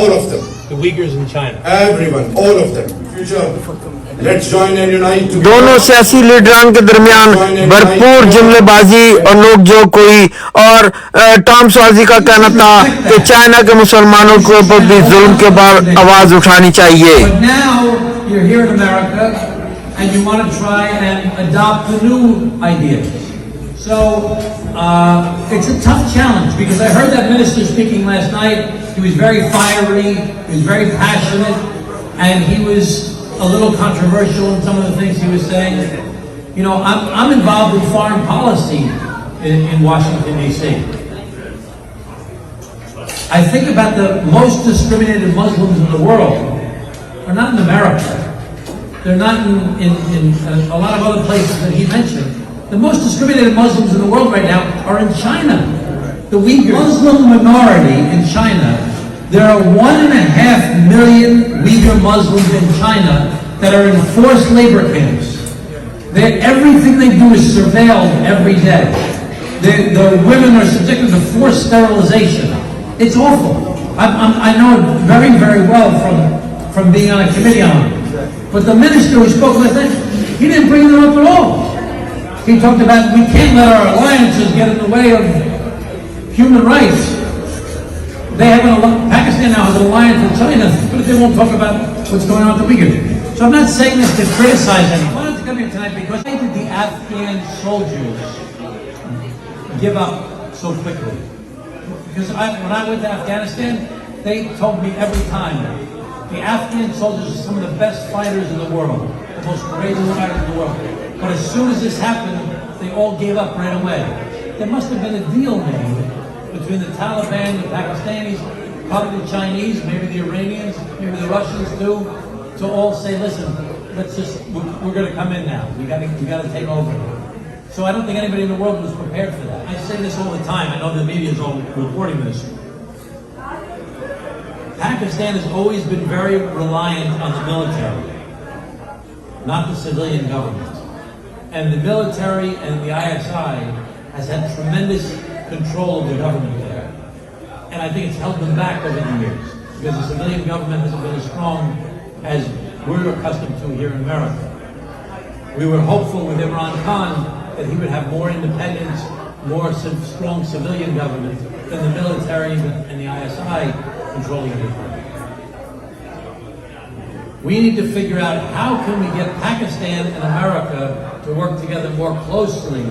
all of them. The Uyghurs in China. Everyone, all of them. Future, let's join and unite together. دونوں سیاسی لیڈران کے درمیان بھرپور جملے اور نوک جو کوئی اور ٹام سوازی کا کہنا تھا کہ چائنا کے مسلمانوں کے اوپر بھی ظلم کے بعد آواز اٹھانی چاہیے. But now you're here in America and you want to try and adopt the new ideas. So it's a tough challenge because I heard that minister speaking last night. He was very fiery, he was very passionate, and he was a little controversial in some of the things he was saying. You know, I'm involved in foreign policy in Washington, D.C. I think about the most discriminated Muslims in the world are not in America. They're not in a lot of other places that he mentioned. The most discriminated Muslims in the world right now are in China. The Muslim minority in China, there are 1.5 million Uyghur Muslims in China that are in forced labor camps. Everything they do is surveilled every day. The women are subjected to forced sterilization. It's awful. I know it very, very well from being on a committee on it. But the minister who spoke last night, he didn't bring them up at all. He talked about we can't let our alliances get in the way of human rights. Pakistan now has an alliance with China, but they won't talk about what's going on with the Uyghurs. So I'm not saying this to criticize anyone. I wanted to come here tonight because why did the Afghan soldiers give up so quickly? Because when I went to Afghanistan, they told me every time, the Afghan soldiers are some of the best fighters in the world, the most courageous fighters in the world. But as soon as this happened, they all gave up right away. There must have been a deal made between the Taliban, the Pakistanis, probably the Chinese, maybe the Iranians, maybe the Russians too, to all say, listen, we're going to come in now. We got to take over. So I don't think anybody in the world was prepared for that. I say this all the time. I know the media is all reporting this. Pakistan has always been very reliant on the military, not the civilian government. And the military and the ISI has had tremendous control of the government there. And I think it's held them back over the years because the civilian government hasn't been as strong as we're accustomed to here in America. We were hopeful with Imran Khan that he would have more independence, more strong civilian government than the military and the ISI controlling everything. We need to figure out how can we get Pakistan and America to work together more closely,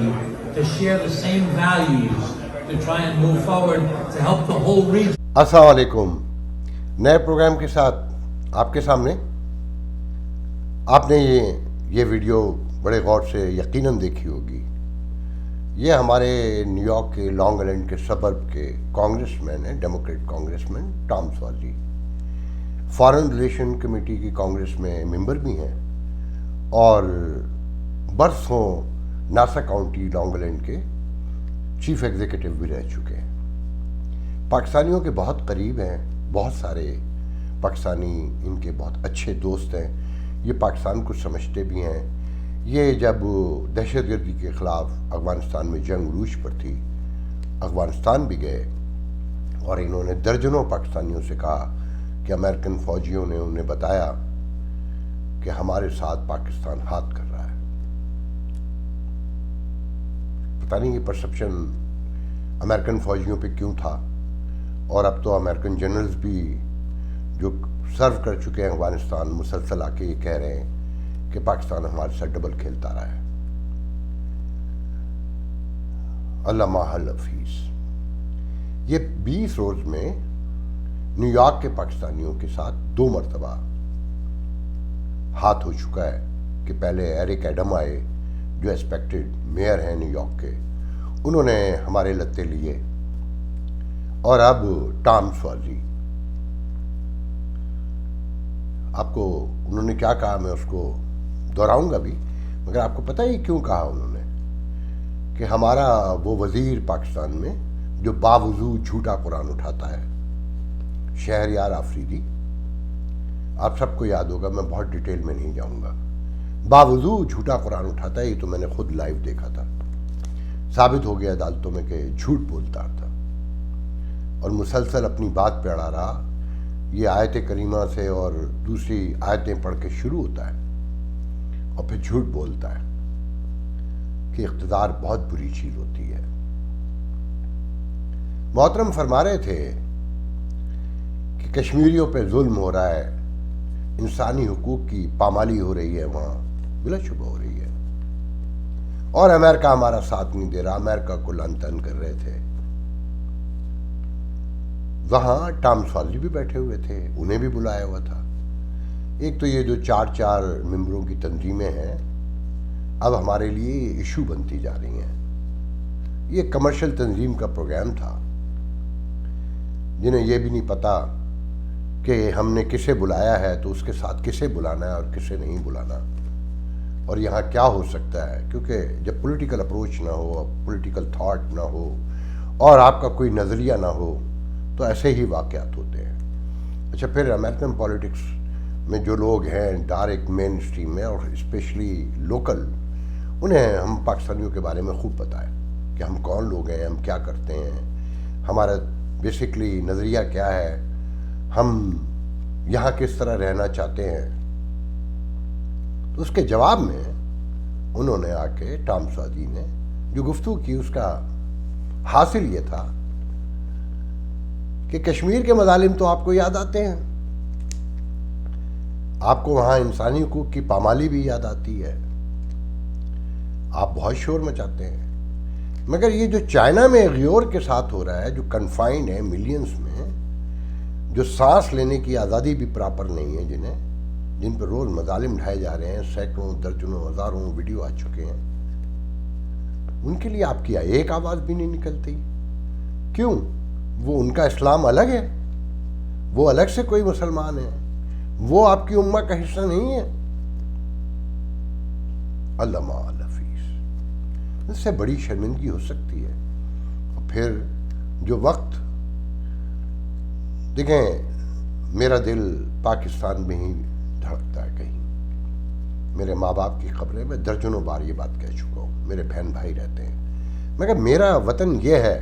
to share the same values, to try and move forward to help the whole region. السلام علیکم. نئے programme کے ساتھ آپ کے سامنے. آپ نے یہ ویڈیو بڑے غور سے یقیناً دیکھی ہوگی. یہ ہمارے نیو یارک کے لانگ آئلینڈ کے سبرب کے کانگریس مین ہیں, Democrat congressman Tom Suozzi. Foreign relation committee کی کانگریس میں ممبر بھی ہیں اور برسوں ناسا کاؤنٹی لانگ آئلینڈ کے چیف ایگزیکٹو بھی رہ چکے ہیں. پاکستانیوں کے بہت قریب ہیں. بہت سارے پاکستانی ان کے بہت اچھے دوست ہیں. یہ پاکستان کو سمجھتے بھی ہیں. یہ جب دہشت گردی کے خلاف افغانستان میں جنگ عروج پر تھی, افغانستان بھی گئے اور انہوں نے درجنوں پاکستانیوں سے کہا کہ امریکن فوجیوں نے انہیں بتایا کہ ہمارے ساتھ پاکستان ہاتھ کر رہا ہے. پتہ نہیں یہ پرسپشن امریکن فوجیوں پہ کیوں تھا, اور اب تو امریکن جنرلز بھی جو سرو کر چکے ہیں افغانستان مسلسل آ کے یہ کہہ رہے ہیں کہ پاکستان ہمارے ساتھ ڈبل کھیلتا رہا ہے. علامہ حفیظ یہ 20 روز میں نیو یارک کے پاکستانیوں کے ساتھ 2 مرتبہ ہاتھ ہو چکا ہے کہ پہلے ایرک ایڈم آئے جو ایکسپیکٹڈ میئر ہیں نیو یارک کے, انہوں نے ہمارے لتے لیے, اور اب ٹام سوازی. آپ کو انہوں نے کیا کہا میں اس کو دہراؤں گا بھی, مگر آپ کو پتہ ہی کیوں کہا انہوں نے کہ ہمارا وہ وزیر پاکستان میں جو باوضو جھوٹا قرآن اٹھاتا ہے, شہریار آفریدی, آپ سب کو یاد ہوگا, میں بہت ڈیٹیل میں نہیں جاؤں گا, باوضو جھوٹا قرآن اٹھاتا ہے. یہ تو میں نے خود لائیو دیکھا تھا, ثابت ہو گیا عدالتوں میں کہ جھوٹ بولتا تھا اور مسلسل اپنی بات پہ اڑا رہا یہ آیت کریمہ سے اور دوسری آیتیں پڑھ کے شروع ہوتا ہے اور پھر جھوٹ بولتا ہے کہ اقتدار بہت بری چیز ہوتی ہے۔ محترم فرما رہے تھے کہ کشمیریوں پہ ظلم ہو رہا ہے، انسانی حقوق کی پامالی ہو رہی ہے، وہاں بلا شبہ ہو رہی ہے، اور امریکہ ہمارا ساتھ نہیں دے رہا، امریکہ کو لعن طعن کر رہے تھے۔ وہاں ٹام سوالزی بھی بیٹھے ہوئے تھے، انہیں بھی بلایا ہوا تھا۔ ایک تو یہ جو 4 ممبروں کی تنظیمیں ہیں اب ہمارے لیے ایشو بنتی جا رہی ہیں۔ یہ کمرشل تنظیم کا پروگرام تھا، جنہیں یہ بھی نہیں پتا کہ ہم نے کسے بلایا ہے تو اس کے ساتھ کسے بلانا ہے اور کسے نہیں بلانا، اور یہاں کیا ہو سکتا ہے، کیونکہ جب پولیٹیکل اپروچ نہ ہو، پولیٹیکل تھاٹ نہ ہو اور آپ کا کوئی نظریہ نہ ہو تو ایسے ہی واقعات ہوتے ہیں۔ اچھا، پھر امریکن پولیٹکس میں جو لوگ ہیں ڈائریکٹ مین اسٹریم میں اور اسپیشلی لوکل، انہیں ہم پاکستانیوں کے بارے میں خوب پتہ ہے کہ ہم کون لوگ ہیں، ہم کیا کرتے ہیں، ہمارا بیسکلی نظریہ کیا ہے، ہم یہاں کس طرح رہنا چاہتے ہیں۔ تو اس کے جواب میں انہوں نے آ کے ٹام سوالزی نے جو گفتگو کی، اس کا حاصل یہ تھا کہ کشمیر کے مظالم تو آپ کو یاد آتے ہیں، آپ کو وہاں انسانی حقوق کی پامالی بھی یاد آتی ہے، آپ بہت شور مچاتے ہیں، مگر یہ جو چائنا میں غیور کے ساتھ ہو رہا ہے، جو کنفائنڈ ہے ملینز میں، جو سانس لینے کی آزادی بھی پراپر نہیں ہے، جن پر روز مظالم ڈھائے جا رہے ہیں، سینکڑوں درجنوں ہزاروں ویڈیو آ چکے ہیں، ان کے لیے آپ کی ایک آواز بھی نہیں نکلتی۔ کیوں؟ وہ ان کا اسلام الگ ہے، وہ الگ سے کوئی مسلمان ہے، وہ آپ کی امہ کا حصہ نہیں ہے۔ علامہ الحفیظ، اس سے بڑی شرمندگی ہو سکتی ہے۔ اور پھر جو وقت دیکھیں، میرا دل پاکستان میں ہی دھڑکتا ہے کہیں، میرے ماں باپ کی خبریں میں درجنوں بار یہ بات کہہ چکا ہوں، میرے بہن بھائی رہتے ہیں، مگر میرا وطن یہ ہے،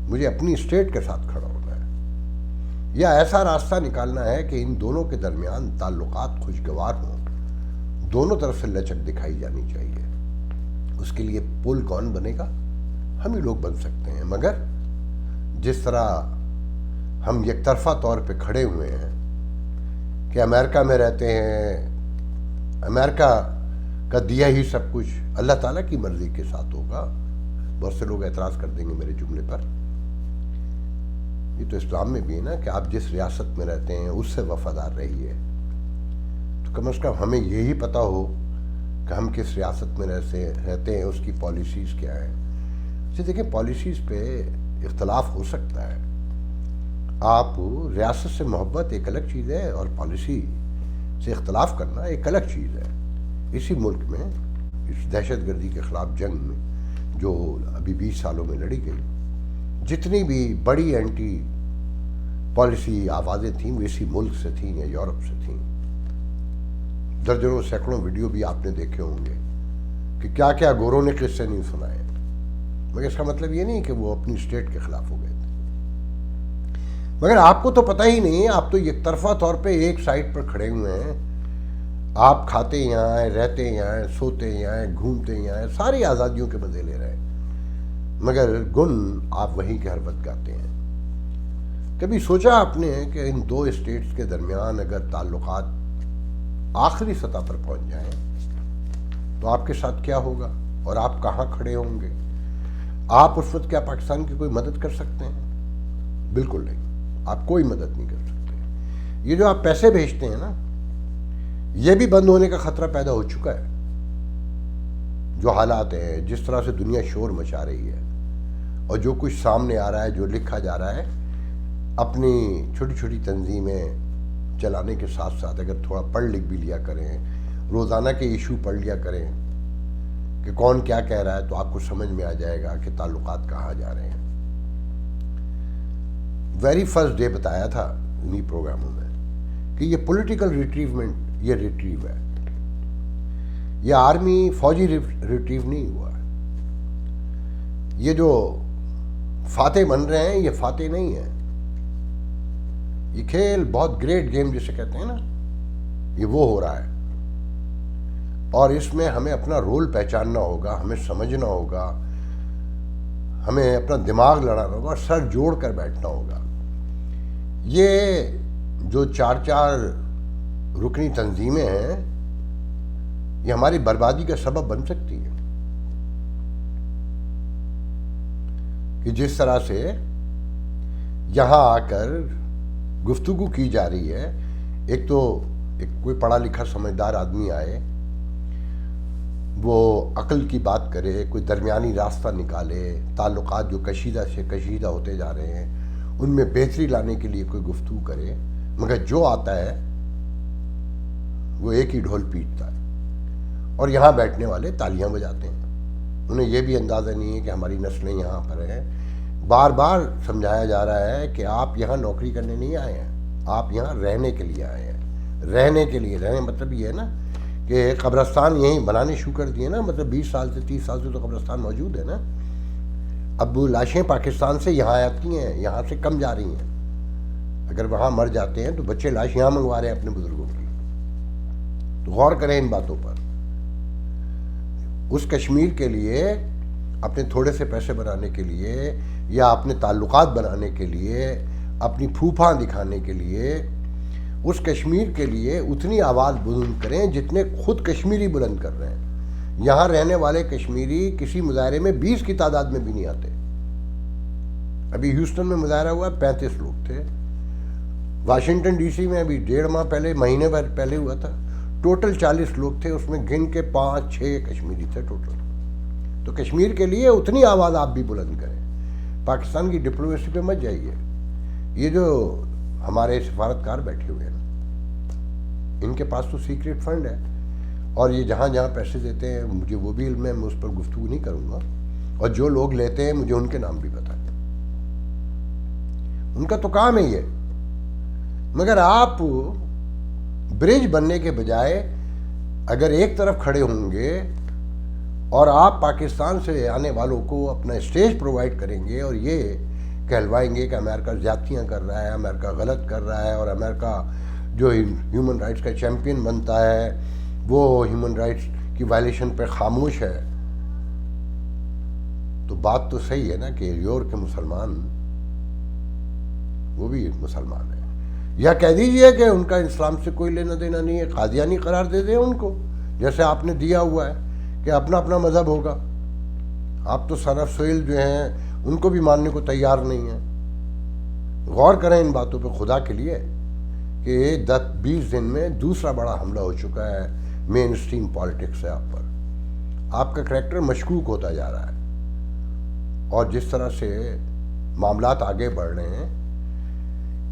مجھے اپنی اسٹیٹ کے ساتھ کھڑا ہونا ہے، یا ایسا راستہ نکالنا ہے کہ ان دونوں کے درمیان تعلقات خوشگوار ہوں، دونوں طرف سے لچک دکھائی جانی چاہیے۔ اس کے لیے پل کون بنے گا؟ ہم ہی لوگ بن سکتے ہیں، مگر جس طرح ہم یک طرفہ طور پہ کھڑے ہوئے ہیں کہ امریکہ میں رہتے ہیں، امریکہ کا دیا ہی سب کچھ اللہ تعالیٰ کی مرضی کے ساتھ ہوگا، بہت سے لوگ اعتراض کر دیں گے میرے جملے پر۔ یہ تو اسلام میں بھی ہے نا کہ آپ جس ریاست میں رہتے ہیں اس سے وفادار رہیے، تو کم از کم ہمیں یہی پتہ ہو کہ ہم کس ریاست میں رہتے ہیں، اس کی پالیسیز کیا ہیں۔ اسے دیکھیں، پالیسیز پہ اختلاف ہو سکتا ہے، آپ ریاست سے محبت ایک الگ چیز ہے اور پالیسی سے اختلاف کرنا ایک الگ چیز ہے۔ اسی ملک میں اس دہشت گردی کے خلاف جنگ میں جو ابھی 20 سالوں میں لڑی گئی، جتنی بھی بڑی اینٹی پالیسی آوازیں تھیں وہ اسی ملک سے تھیں یا یورپ سے تھیں۔ درجنوں سینکڑوں ویڈیو بھی آپ نے دیکھے ہوں گے کہ کیا کیا گوروں نے قصے نہیں سنائے، مگر اس کا مطلب یہ نہیں کہ وہ اپنی اسٹیٹ کے خلاف ہو گئے تھے، مگر آپ کو تو پتہ ہی نہیں، آپ تو یک طرفہ طور پہ ایک سائٹ پر کھڑے ہوئے ہیں، آپ کھاتے یہاں ہیں، رہتے یہاں ہیں، سوتے یہاں ہیں، گھومتے یہاں ہیں، ساری آزادیوں کے مزے لے رہے ہیں، مگر گن آپ وہیں کے ہر وقت گاتے ہیں۔ کبھی سوچا آپ نے کہ ان دو اسٹیٹس کے درمیان اگر تعلقات آخری سطح پر پہنچ جائیں تو آپ کے ساتھ کیا ہوگا اور آپ کہاں کھڑے ہوں گے؟ آپ اس وقت کیا پاکستان کی کوئی مدد کر سکتے ہیں؟ بالکل نہیں، آپ کوئی مدد نہیں کر سکتے۔ یہ جو آپ پیسے بھیجتے ہیں نا، یہ بھی بند ہونے کا خطرہ پیدا ہو چکا ہے۔ جو حالات ہیں، جس طرح سے دنیا شور مچا رہی ہے اور جو کچھ سامنے آ رہا ہے، جو لکھا جا رہا ہے، اپنی چھوٹی چھوٹی تنظیمیں چلانے کے ساتھ ساتھ اگر تھوڑا پڑھ لکھ بھی لیا کریں، روزانہ کے ایشو پڑھ لیا کریں کہ کون کیا کہہ رہا ہے، تو آپ کو سمجھ میں آ جائے گا کہ تعلقات کہاں جا رہے ہیں۔ ویری فرسٹ ڈے بتایا تھا انہی پروگراموں میں کہ یہ پولیٹیکل ریٹریومنٹ، یہ ریٹریو ہے، یہ آرمی فوجی ریٹریو نہیں ہوا ہے۔ یہ جو فاتح بن رہے ہیں، یہ فاتح نہیں ہیں، یہ کھیل بہت گریٹ گیم جسے کہتے ہیں نا، یہ وہ ہو رہا ہے، اور اس میں ہمیں اپنا رول پہچاننا ہوگا، ہمیں سمجھنا ہوگا، ہمیں اپنا دماغ لڑانا ہوگا اور سر جوڑ کر بیٹھنا ہوگا۔ یہ جو 4 رکنی تنظیمیں ہیں یہ ہماری بربادی کا سبب بن سکتی ہیں، کہ جس طرح سے یہاں آ کر گفتگو کی جا رہی ہے، ایک تو کوئی پڑھا لکھا سمجھدار آدمی آئے، وہ عقل کی بات کرے، کوئی درمیانی راستہ نکالے، تعلقات جو کشیدہ سے کشیدہ ہوتے جا رہے ہیں ان میں بہتری لانے کے لیے کوئی گفتگو کرے، مگر جو آتا ہے وہ ایک ہی ڈھول پیٹتا ہے، اور یہاں بیٹھنے والے تالیاں بجاتے ہیں۔ انہیں یہ بھی اندازہ نہیں ہے کہ ہماری نسلیں یہاں پر ہیں۔ بار بار سمجھایا جا رہا ہے کہ آپ یہاں نوکری کرنے نہیں آئے ہیں، آپ یہاں رہنے کے لیے آئے ہیں۔ رہنے کے لیے، رہنے مطلب یہ ہے نا کہ قبرستان یہیں بنانے شروع کر دیے نا، مطلب 20 سال سے 30 سال سے تو قبرستان موجود ہے نا۔ اب وہ لاشیں پاکستان سے یہاں آتی ہیں، یہاں سے کم جا رہی ہیں، اگر وہاں مر جاتے ہیں تو بچے لاش یہاں منگوا رہے ہیں اپنے بزرگوں کی۔ تو غور کریں ان باتوں پر۔ اس کشمیر کے لیے اپنے تھوڑے سے پیسے بنانے کے لیے یا اپنے تعلقات بنانے کے لیے، اپنی پھوپھاں دکھانے کے لیے، اس کشمیر کے لیے اتنی آواز بلند کریں جتنے خود کشمیری بلند کر رہے ہیں۔ یہاں رہنے والے کشمیری کسی مظاہرے میں 20 کی تعداد میں بھی نہیں آتے۔ ابھی ہیوسٹن میں مظاہرہ ہوا، 35 لوگ تھے۔ واشنگٹن ڈی سی میں ابھی 1.5 ماہ پہلے، مہینے بھر پہلے ہوا تھا، ٹوٹل 40 لوگ تھے، اس میں گن کے 5-6 کشمیری تھے ٹوٹل۔ تو کشمیر کے لیے اتنی آواز آپ بھی بلند کریں۔ پاکستان کی ڈپلومیسی پہ مت جائیے۔ یہ جو ہمارے سفارتکار بیٹھے ہوئے ہیں ان کے پاس تو سیکریٹ فنڈ ہے، اور یہ جہاں جہاں پیسے دیتے ہیں مجھے وہ بھی علم ہے، میں اس پر گفتگو نہیں کروں گا، اور جو لوگ لیتے ہیں مجھے ان کے نام بھی پتہ ہے، ان کا تو کام ہے یہ۔ مگر آپ برج بننے کے بجائے اگر ایک طرف کھڑے ہوں گے اور آپ پاکستان سے آنے والوں کو اپنا اسٹیج پرووائڈ کریں گے اور یہ کہلوائیں گے کہ امریکہ زیادتیاں کر رہا ہے، امریکہ غلط کر رہا ہے، اور امریکہ جو ہیومن رائٹس کا چیمپئن بنتا ہے وہ ہیومن رائٹس کی وائلیشن پہ خاموش ہے، تو بات تو صحیح ہے نا کہ یورپ کے مسلمان وہ بھی مسلمان ہیں۔ یا کہہ دیجئے کہ ان کا اسلام سے کوئی لینا دینا نہیں ہے، قادیانی قرار دے دیں ان کو، جیسے آپ نے دیا ہوا ہے کہ اپنا اپنا مذہب ہوگا۔ آپ تو سن آف سوئل جو ہیں ان کو بھی ماننے کو تیار نہیں ہیں۔ غور کریں ان باتوں پہ خدا کے لیے کہ 10-20 دن میں دوسرا بڑا حملہ ہو چکا ہے مین اسٹریم پالیٹکس سے آپ پر۔ آپ کا کریکٹر مشکوک ہوتا جا رہا ہے، اور جس طرح سے معاملات آگے بڑھ رہے ہیں،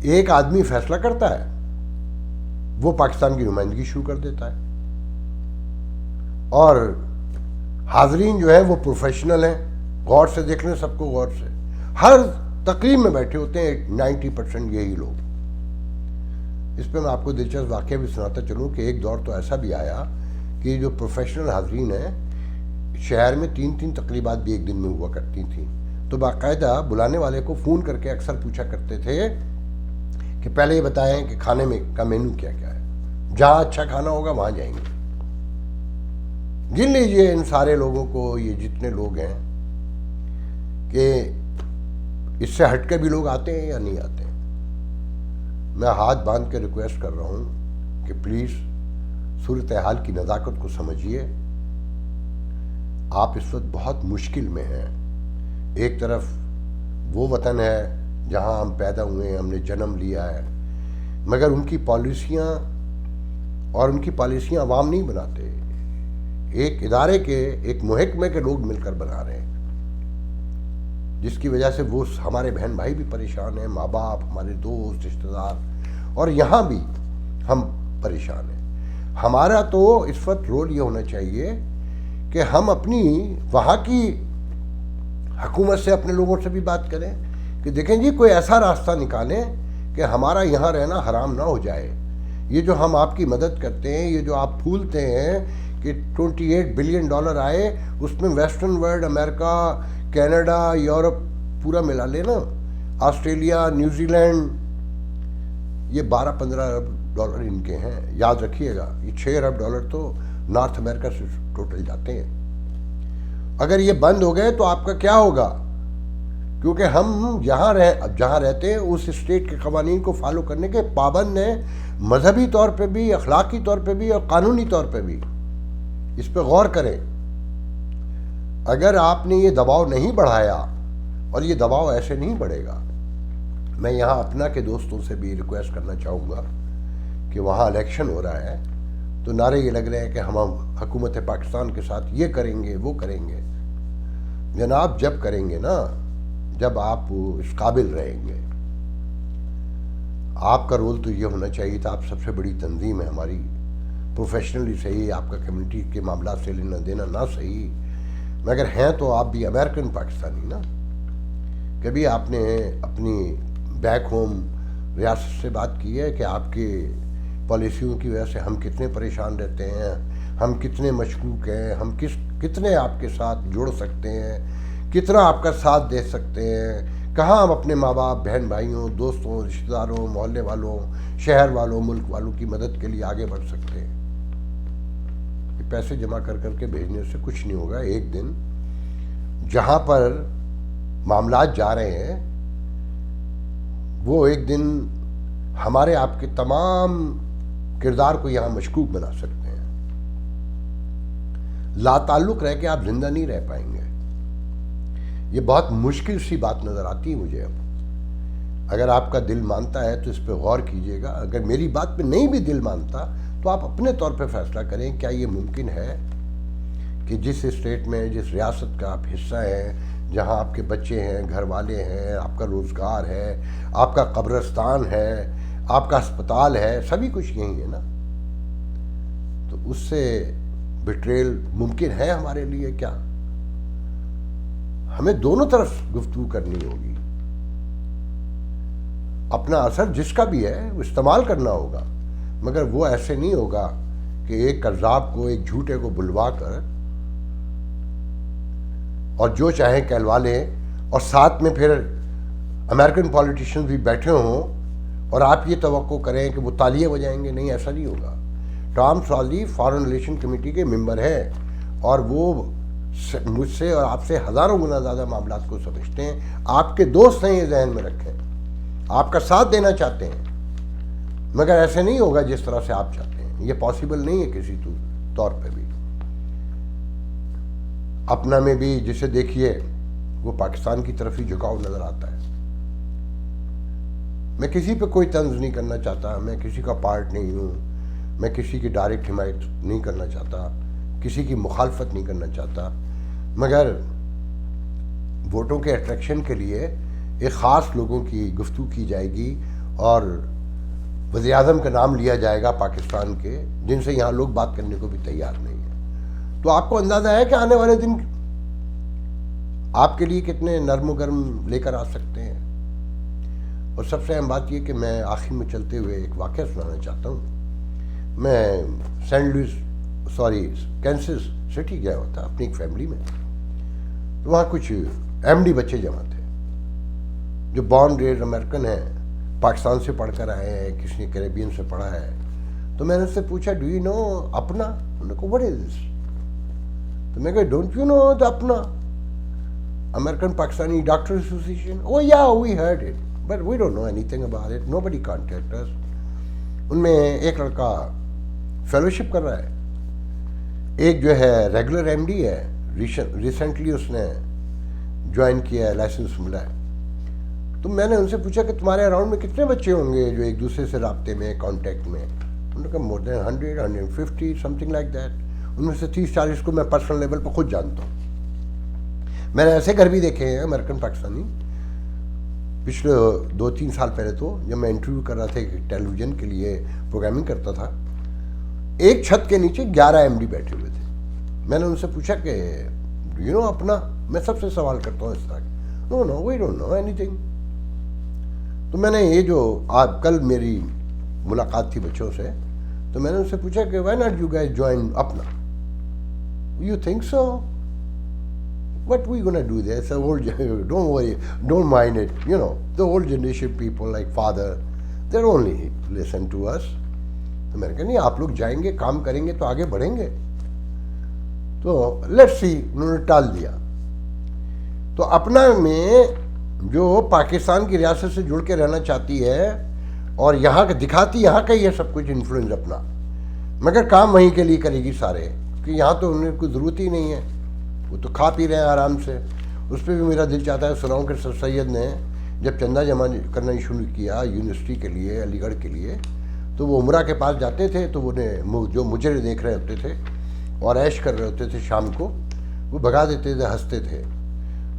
ایک آدمی فیصلہ کرتا ہے، وہ پاکستان کی نمائندگی شروع کر دیتا ہے، اور حاضرین جو ہیں وہ پروفیشنل ہیں۔ غور سے دیکھ لیں سب کو، غور سے ہر تقریب میں بیٹھے ہوتے ہیں 90% یہی لوگ۔ اس پہ میں آپ کو دلچسپ واقعہ بھی سناتا چلوں کہ ایک دور تو ایسا بھی آیا کہ جو پروفیشنل حاضرین ہیں شہر میں 3 تقریبات بھی ایک دن میں ہوا کرتی تھیں، تو باقاعدہ بلانے والے کو فون کر کے اکثر پوچھا کرتے تھے کہ پہلے یہ بتائیں کہ کھانے میں کا مینو کیا کیا ہے، جہاں اچھا کھانا ہوگا وہاں جائیں گے۔ گن لیجئے ان سارے لوگوں کو، یہ جتنے لوگ ہیں، کہ اس سے ہٹ کے بھی لوگ آتے ہیں یا نہیں آتے ہیں۔ میں ہاتھ باندھ کے ریکویسٹ کر رہا ہوں کہ پلیز صورتحال کی نزاکت کو سمجھیے۔ آپ اس وقت بہت مشکل میں ہیں۔ ایک طرف وہ وطن ہے جہاں ہم پیدا ہوئے ہیں، ہم نے جنم لیا ہے، مگر ان کی پالیسیاں عوام نہیں بناتے، ایک ادارے کے، ایک محکمے کے لوگ مل کر بنا رہے ہیں، جس کی وجہ سے وہ ہمارے بہن بھائی بھی پریشان ہیں، ماں باپ، ہمارے دوست، رشتہ دار، اور یہاں بھی ہم پریشان ہیں۔ ہمارا تو اس وقت رول یہ ہونا چاہیے کہ ہم اپنی وہاں کی حکومت سے، اپنے لوگوں سے بھی بات کریں کہ دیکھیں جی کوئی ایسا راستہ نکالیں کہ ہمارا یہاں رہنا حرام نہ ہو جائے۔ یہ جو ہم آپ کی مدد کرتے ہیں، یہ جو آپ پھولتے ہیں کہ $28 بلین آئے، اس میں ویسٹرن ورلڈ، امریکہ، کینیڈا، یورپ پورا ملا لینا، آسٹریلیا، نیوزی لینڈ، یہ 12-15 ارب ڈالر ان کے ہیں. یاد رکھیے گا یہ 6 ارب ڈالر تو نارتھ امریکہ سے ٹوٹل جاتے ہیں. اگر یہ بند ہو گئے تو آپ کا کیا ہوگا؟ کیونکہ ہم جہاں رہتے ہیں اس اسٹیٹ کے قوانین کو فالو کرنے کے پابند ہیں، مذہبی طور پہ بھی، اخلاقی طور پہ بھی اور قانونی طور پہ بھی. اس پہ غور کریں. اگر آپ نے یہ دباؤ نہیں بڑھایا، اور یہ دباؤ ایسے نہیں بڑھے گا، میں یہاں اپنا کے دوستوں سے بھی ریکویسٹ کرنا چاہوں گا کہ وہاں الیکشن ہو رہا ہے تو نعرے یہ لگ رہے ہیں کہ ہم حکومت پاکستان کے ساتھ یہ کریں گے وہ کریں گے. جناب جب کریں گے نا، جب آپ اس قابل رہیں گے. آپ کا رول تو یہ ہونا چاہیے تھا، آپ سب سے بڑی تنظیم ہے ہماری، پروفیشنلی صحیح، آپ کا کمیونٹی کے معاملات سے لینا دینا نہ صحیح، مگر ہیں تو آپ بھی امریکن پاکستانی نا. کبھی آپ نے اپنی بیک ہوم ریاست سے بات کی ہے کہ آپ کے پالیسیوں کی وجہ سے ہم کتنے پریشان رہتے ہیں، ہم کتنے مشکوک ہیں، ہم کتنے آپ کے ساتھ جڑ سکتے ہیں، کتنا آپ کا ساتھ دے سکتے ہیں، کہاں ہم اپنے ماں باپ، بہن بھائیوں، دوستوں، رشتہ داروں، محلے والوں، شہر والوں، ملک والوں کی مدد کے لیے آگے بڑھ سکتے ہیں. یہ پیسے جمع کر کے بھیجنے سے کچھ نہیں ہوگا. ایک دن جہاں پر معاملات جا رہے ہیں وہ ایک دن ہمارے آپ کے تمام کردار کو یہاں مشکوک بنا سکتے ہیں. لا تعلق رہ کے آپ زندہ نہیں رہ پائیں گے. یہ بہت مشکل سی بات نظر آتی ہے مجھے. اب اگر آپ کا دل مانتا ہے تو اس پہ غور کیجئے گا. اگر میری بات پہ نہیں بھی دل مانتا تو آپ اپنے طور پہ فیصلہ کریں کیا یہ ممکن ہے کہ جس اسٹیٹ میں، جس ریاست کا آپ حصہ ہیں، جہاں آپ کے بچے ہیں، گھر والے ہیں، آپ کا روزگار ہے، آپ کا قبرستان ہے، آپ کا ہسپتال ہے، سبھی کچھ یہی ہے نا. تو اس سے بٹریل ممکن ہے ہمارے لیے کیا؟ ہمیں دونوں طرف گفتگو کرنی ہوگی. اپنا اثر جس کا بھی ہے وہ استعمال کرنا ہوگا، مگر وہ ایسے نہیں ہوگا کہ ایک کذاب کو، ایک جھوٹے کو بلوا کر اور جو چاہیں کہلوا لیں، اور ساتھ میں پھر امریکن پولیٹیشین بھی بیٹھے ہوں اور آپ یہ توقع کریں کہ وہ تالیاں بجائیں گے. نہیں، ایسا نہیں ہوگا. ٹام سالزی فارن ریلیشن کمیٹی کے ممبر ہیں اور وہ مجھ سے اور آپ سے ہزاروں گنا زیادہ معاملات کو سمجھتے ہیں. آپ کے دوست ہیں، یہ ذہن میں رکھیں. آپ کا ساتھ دینا چاہتے ہیں، مگر ایسے نہیں ہوگا جس طرح سے آپ چاہتے ہیں. یہ پاسبل نہیں ہے کسی طور پہ بھی. اپنا میں بھی جسے دیکھیے وہ پاکستان کی طرف ہی جھکاؤ نظر آتا ہے. میں کسی پہ کوئی طنز نہیں کرنا چاہتا، میں کسی کا پارٹ نہیں ہوں، میں کسی کی ڈائریکٹ حمایت نہیں کرنا چاہتا، کسی کی مخالفت نہیں کرنا چاہتا، مگر ووٹوں کے اٹریکشن کے لیے ایک خاص لوگوں کی گفتگو کی جائے گی اور وزیر اعظم کا نام لیا جائے گا پاکستان کے، جن سے یہاں لوگ بات کرنے کو بھی تیار نہیں ہیں. تو آپ کو اندازہ ہے کہ آنے والے دن آپ کے لیے کتنے نرم و گرم لے کر آ سکتے ہیں. اور سب سے اہم بات یہ کہ میں آخر میں چلتے ہوئے ایک واقعہ سنانا چاہتا ہوں. میں کینسس سٹی گیا ہوا تھا اپنی ایک فیملی میں. تو وہاں کچھ ایم ڈی بچے جمع تھے جو بورن ریز امریکن ہیں، پاکستان سے پڑھ کر آئے ہیں، کسی نے کیریبین سے پڑھا ہے. تو میں نے اس سے پوچھا ڈو یو نو اپنا؟ انہوں نے کہا وٹ از دس؟ تو میں کہا ڈونٹ یو نو دا اپنا امریکن پاکستانی ڈاکٹر ایسوسیشن؟ او یا we heard it but we don't know اینی thing about it, know body contact اس. ان میں ایک لڑکا فیلوشپ کر رہا ہے، ایک جو ہے ریگولر ایم ڈی ہے، ریسنٹلی اس نے جوائن کیا ہے، لائسنس ملا ہے. تو میں نے ان سے پوچھا کہ تمہارے اراؤنڈ میں کتنے بچے ہوں گے جو ایک دوسرے سے رابطے میں، کانٹیکٹ میں؟ انہوں نے کہا مور دین 100 150 سم تھنگ لائک دیٹ. ان میں سے 30-40 کو میں پرسنل لیول پہ خود جانتا ہوں. میں نے ایسے گھر بھی دیکھے ہیں امریکن پاکستانی. پچھلے 2-3 سال پہلے تو جب میں انٹرویو کر رہا تھا ٹیلی ویژن کے لیے پروگرامنگ کرتا تھا، ایک چھت کے نیچے 11 ایم ڈی بیٹھے ہوئے تھے. میں نے ان سے پوچھا کہ یو نو اپنا؟ میں سب سے سوال کرتا ہوں اس طرح کہ نو وی ڈونٹ نو اینی تھنگ. تو میں نے یہ جو کل میری ملاقات تھی بچوں سے، تو میں نے ان سے پوچھا کہ why not you guys join اپنا؟ You think so? What we gonna do there? Don't worry, don't mind it. You know the old generation people like father, They only listen to us. تو میں نے کہا نہیں آپ لوگ جائیں گے کام کریں گے تو آگے بڑھیں گے. تو لیٹس سی انہوں نے ٹال دیا. تو اپنا میں جو پاکستان کی ریاست سے جڑ کے رہنا چاہتی ہے اور یہاں کا دکھاتی یہاں کا ہی ہے سب کچھ انفلوئنس اپنا, مگر کام وہیں کے لیے کرے گی سارے, کہ یہاں تو انہیں کوئی ضرورت ہی نہیں ہے, وہ تو کھا پی رہے ہیں آرام سے. اس پہ بھی میرا دل چاہتا ہے سناؤں کہ سر سید نے جب چندہ جمع کرنا شروع کیا یونیورسٹی کے لیے علی گڑھ کے لیے, تو وہ عمرہ کے پاس جاتے تھے تو وہ جو مجرے دیکھ رہے ہوتے تھے اور عیش کر رہے ہوتے تھے شام کو, وہ بھگا دیتے تھے, ہنستے تھے.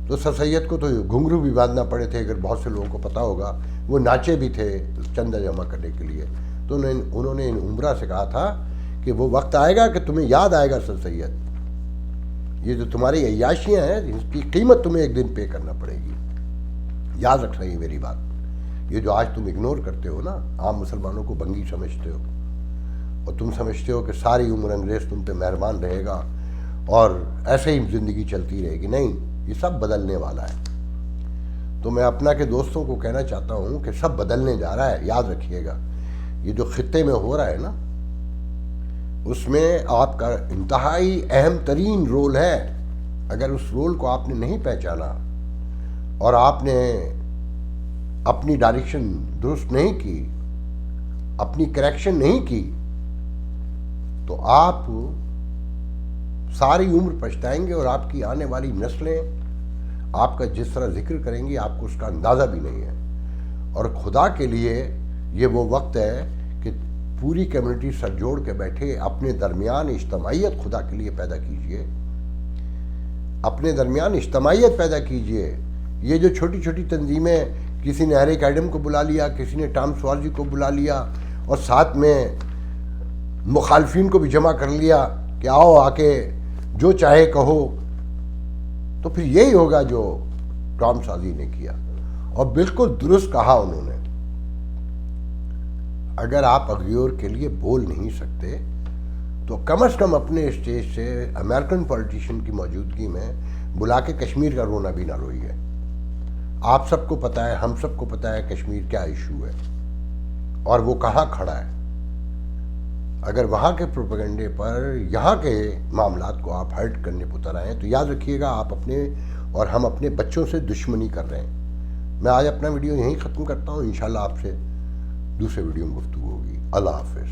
تو سر سید کو تو گھنگرو بھی باندھنا پڑے تھے, اگر بہت سے لوگوں کو پتہ ہوگا, وہ ناچے بھی تھے چندہ جمع کرنے کے لیے. تو انہوں نے ان عمرہ سے کہا تھا کہ وہ وقت آئے گا کہ تمہیں یاد آئے گا سر سید, یہ جو تمہاری عیاشیاں ہیں اس کی قیمت تمہیں ایک دن پے کرنا پڑے گی. یاد رکھنا یہ میری بات. یہ جو آج تم اگنور کرتے ہو نا, عام مسلمانوں کو بنگی سمجھتے ہو, اور تم سمجھتے ہو کہ ساری عمر انگریز تم پہ مہربان رہے گا اور ایسے ہی زندگی چلتی رہے گی. نہیں, یہ سب بدلنے والا ہے. تو میں اپنا کے دوستوں کو کہنا چاہتا ہوں کہ سب بدلنے جا رہا ہے. یاد رکھیے گا یہ جو خطے میں ہو رہا ہے نا, اس میں آپ کا انتہائی اہم ترین رول ہے. اگر اس رول کو آپ نے نہیں پہچانا اور آپ نے اپنی ڈائریکشن درست نہیں کی, اپنی کریکشن نہیں کی, تو آپ ساری عمر پچھتائیں گے, اور آپ کی آنے والی نسلیں آپ کا جس طرح ذکر کریں گی آپ کو اس کا اندازہ بھی نہیں ہے. اور خدا کے لیے یہ وہ وقت ہے کہ پوری کمیونٹی سر جوڑ کے بیٹھے, اپنے درمیان اجتماعیت خدا کے لیے پیدا کیجئے, اپنے درمیان اجتماعیت پیدا کیجئے. یہ جو چھوٹی چھوٹی تنظیمیں, کسی نے ایرک ایڈم کو بلا لیا, کسی نے ٹام سوارزی کو بلا لیا, اور ساتھ میں مخالفین کو بھی جمع کر لیا کہ آؤ آ کے جو چاہے کہو, تو پھر یہی ہوگا جو ٹام سازی نے کیا. اور بالکل درست کہا انہوں نے, اگر آپ اغیور کے لیے بول نہیں سکتے تو کم از کم اپنے اسٹیج سے امریکن پولیٹیشین کی موجودگی میں بلا کے کشمیر کا رونا بھی نہ روئیے. آپ سب کو پتہ ہے, ہم سب کو پتہ ہے کشمیر کیا ایشو ہے اور وہ کہاں کھڑا ہے. اگر وہاں کے پروپیگنڈے پر یہاں کے معاملات کو آپ ہرٹ کرنے پتر آئیں تو یاد رکھیے گا آپ اپنے اور ہم اپنے بچوں سے دشمنی کر رہے ہیں. میں آج اپنا ویڈیو یہیں ختم کرتا ہوں. انشاءاللہ آپ سے دوسرے ویڈیو میں گفتگو ہوگی. اللہ حافظ.